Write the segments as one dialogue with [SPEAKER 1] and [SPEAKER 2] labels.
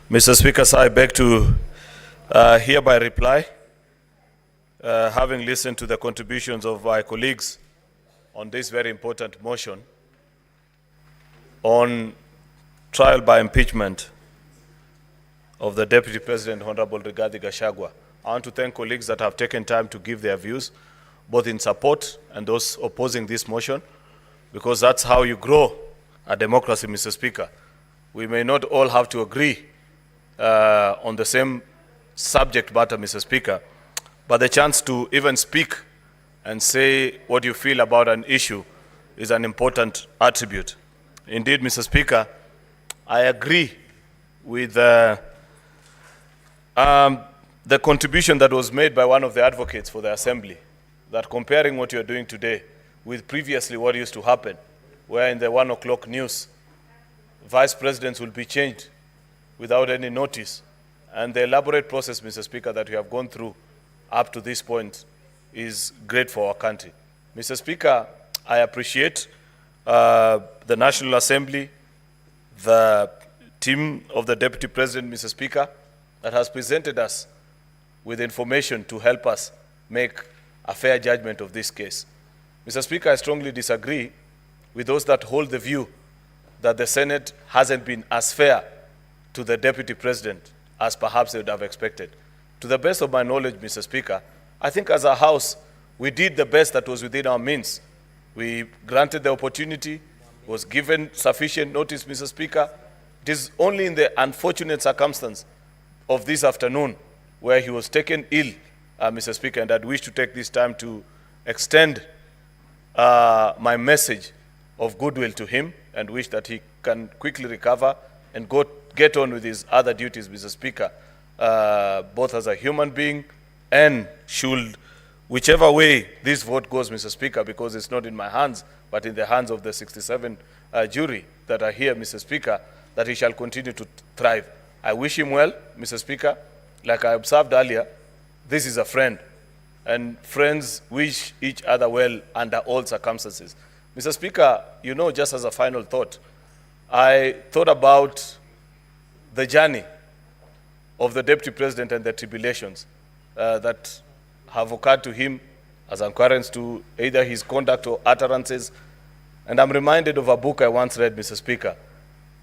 [SPEAKER 1] Mr. Speaker, sir, I beg to hereby reply, having listened to the contributions of my colleagues on this very important motion on trial by impeachment of the Deputy President, Honorable GACHAGUA. I want to thank colleagues that have taken time to give their views, both in support and those opposing this motion, because that's how you grow a democracy, Mr. Speaker. We may not all have to agree on the same subject matter, Mr. Speaker, but the chance to even speak and say what you feel about an issue is an important attribute. Indeed, Mr. Speaker, I agree with the contribution that was made by one of the advocates for the Assembly, that comparing what you are doing today with previously what used to happen, where in the 1 o'clock news, vice presidents will be changed without any notice. And the elaborate process, Mr. Speaker, that we have gone through up to this point is great for our country. Mr. Speaker, I appreciate the National Assembly, the team of the Deputy President, Mr. Speaker, that has presented us with information to help us make a fair judgment of this case. Mr. Speaker, I strongly disagree with those that hold the view that the Senate hasn't been as fair to the Deputy President as perhaps they would have expected. To the best of my knowledge, Mr. Speaker, I think as a House, we did the best that was within our means. We granted the opportunity, was given sufficient notice, Mr. Speaker. It is only in the unfortunate circumstance of this afternoon where he was taken ill, Mr. Speaker, and I'd wish to take this time to extend my message of goodwill to him and wish that he can quickly recover and get on with his other duties, Mr. Speaker, both as a human being and should, whichever way this vote goes, Mr. Speaker, because it's not in my hands, but in the hands of the 67 jury that are here, Mr. Speaker, that he shall continue to thrive. I wish him well, Mr. Speaker. Like I observed earlier, this is a friend, and friends wish each other well under all circumstances. Mr. Speaker, you know, just as a final thought, I thought about the journey of the Deputy President and the tribulations that have occurred to him as inquiries to either his conduct or utterances. And I'm reminded of a book I once read, Mr. Speaker,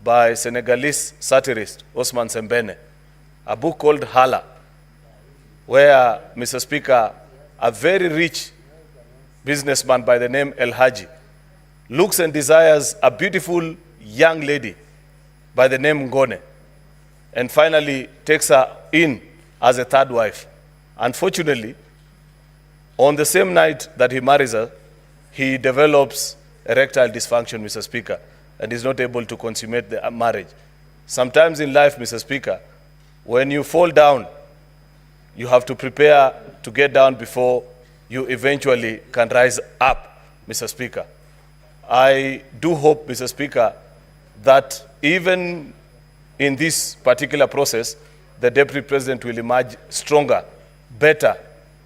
[SPEAKER 1] by Senegalese satirist Osman Sembene, a book called Hala, where, Mr. Speaker, a very rich businessman by the name El Haji looks and desires a beautiful young lady by the name Ngone, and finally takes her in as a third wife. Unfortunately, on the same night that he marries her, he develops erectile dysfunction, Mr. Speaker, and is not able to consummate the marriage. Sometimes in life, Mr. Speaker, when you fall down, you have to prepare to get down before you eventually can rise up, Mr. Speaker. I do hope, Mr. Speaker, that even in this particular process, the Deputy President will emerge stronger, better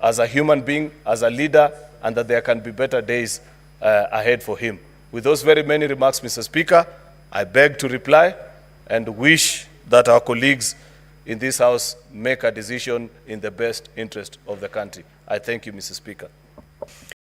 [SPEAKER 1] as a human being, as a leader, and that there can be better days ahead for him. With those very many remarks, Mr. Speaker, I beg to reply and wish that our colleagues in this House make a decision in the best interest of the country. I thank you, Mr. Speaker.